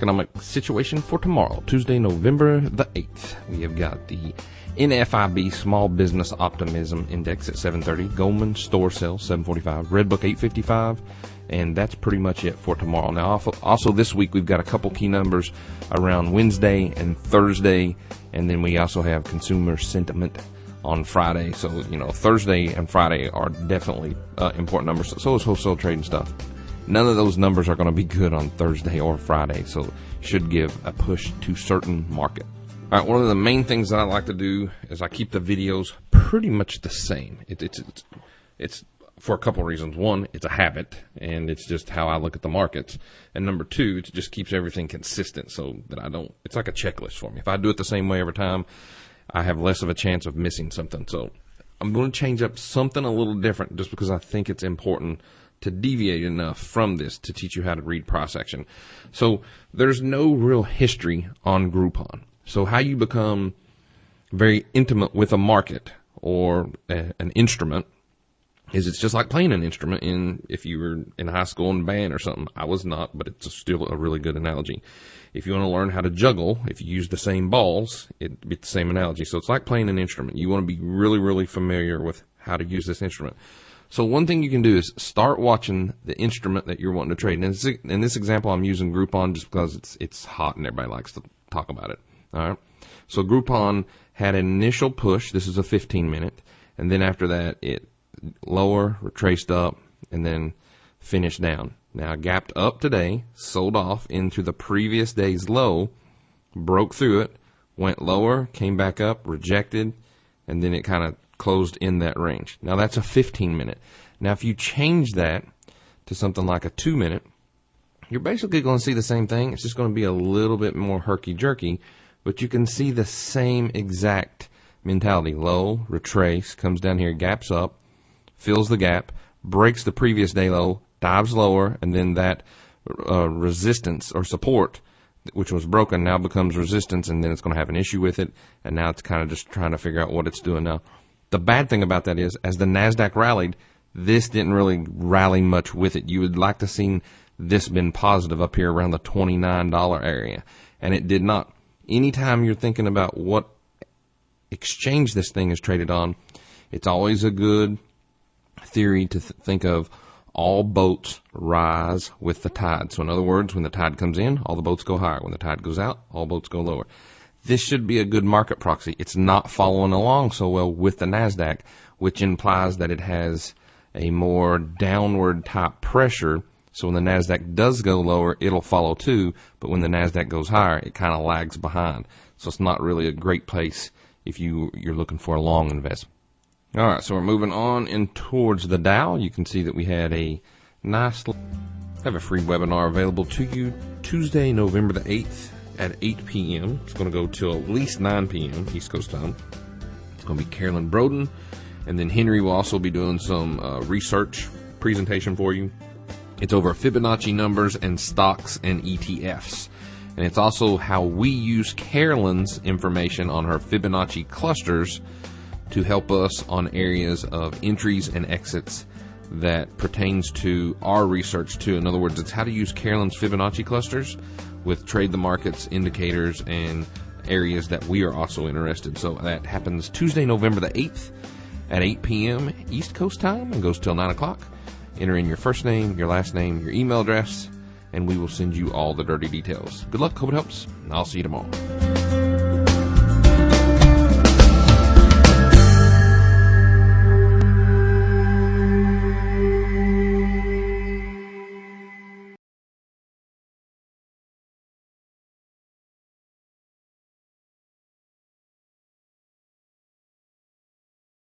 economic situation for tomorrow, Tuesday, November the 8th. We have got the NFIB Small Business Optimism Index at 730, Goldman Store Sales 745, Redbook 855, and that's pretty much it for tomorrow. Now, also this week we've got a couple key numbers around Wednesday and Thursday, and then we also have consumer sentiment on Friday. So, Thursday and Friday are definitely important numbers. So is wholesale trade and stuff. None of those numbers are going to be good on Thursday or Friday, so should give a push to certain market. All right, one of the main things that I like to do is I keep the videos pretty much the same. It's for a couple of reasons. One, it's a habit, and it's just how I look at the markets. And number two, it just keeps everything consistent so that it's like a checklist for me. If I do it the same way every time, I have less of a chance of missing something. So I'm going to change up something a little different just because I think it's important to deviate enough from this to teach you how to read price action. So there's no real history on Groupon. So how you become very intimate with a market or an instrument is it's just like playing an instrument if you were in high school in band or something. I was not, but it's still a really good analogy. If you want to learn how to juggle, if you use the same balls, it'd be the same analogy. So it's like playing an instrument. You want to be really, really familiar with how to use this instrument. So one thing you can do is start watching the instrument that you're wanting to trade. And in this example, I'm using Groupon just because it's hot and everybody likes to talk about it. All right. So Groupon had an initial push. This is a 15-minute. And then after that, it lower, retraced up, and then finished down. Now, gapped up today, sold off into the previous day's low, broke through it, went lower, came back up, rejected, and then it kind of closed in that range. Now, that's a 15-minute. Now, if you change that to something like a 2-minute, you're basically going to see the same thing. It's just going to be a little bit more herky-jerky, but you can see the same exact mentality. Low, retrace, comes down here, gaps up, fills the gap, breaks the previous day low, dives lower, and then that resistance or support, which was broken, now becomes resistance, and then it's going to have an issue with it, and now it's kind of just trying to figure out what it's doing now. The bad thing about that is, as the Nasdaq rallied, this didn't really rally much with it. You would like to see this been positive up here around the $29 area, and it did not. Anytime you're thinking about what exchange this thing is traded on, it's always a good theory to think of all boats rise with the tide. So in other words, when the tide comes in, all the boats go higher. When the tide goes out, all boats go lower. This should be a good market proxy. It's not following along so well with the Nasdaq, which implies that it has a more downward type pressure. So when the Nasdaq does go lower, it'll follow too. But when the Nasdaq goes higher, it kind of lags behind. So it's not really a great place if you're looking for a long investment. All right, so we're moving on in towards the Dow. You can see that we had a have a free webinar available to you Tuesday, November the 8th at 8 p.m. It's going to go till at least 9 p.m. East Coast time. It's going to be Carolyn Broden, and then Henry will also be doing some research presentation for you. It's over Fibonacci numbers and stocks and ETFs. And it's also how we use Carolyn's information on her Fibonacci clusters to help us on areas of entries and exits that pertains to our research too. In other words, it's how to use Carolyn's Fibonacci clusters with trade the markets, indicators, and areas that we are also interested. So that happens Tuesday, November the 8th at 8 p.m. East Coast time and goes till 9 o'clock. Enter in your first name, your last name, your email address, and we will send you all the dirty details. Good luck, hope it helps, and I'll see you tomorrow.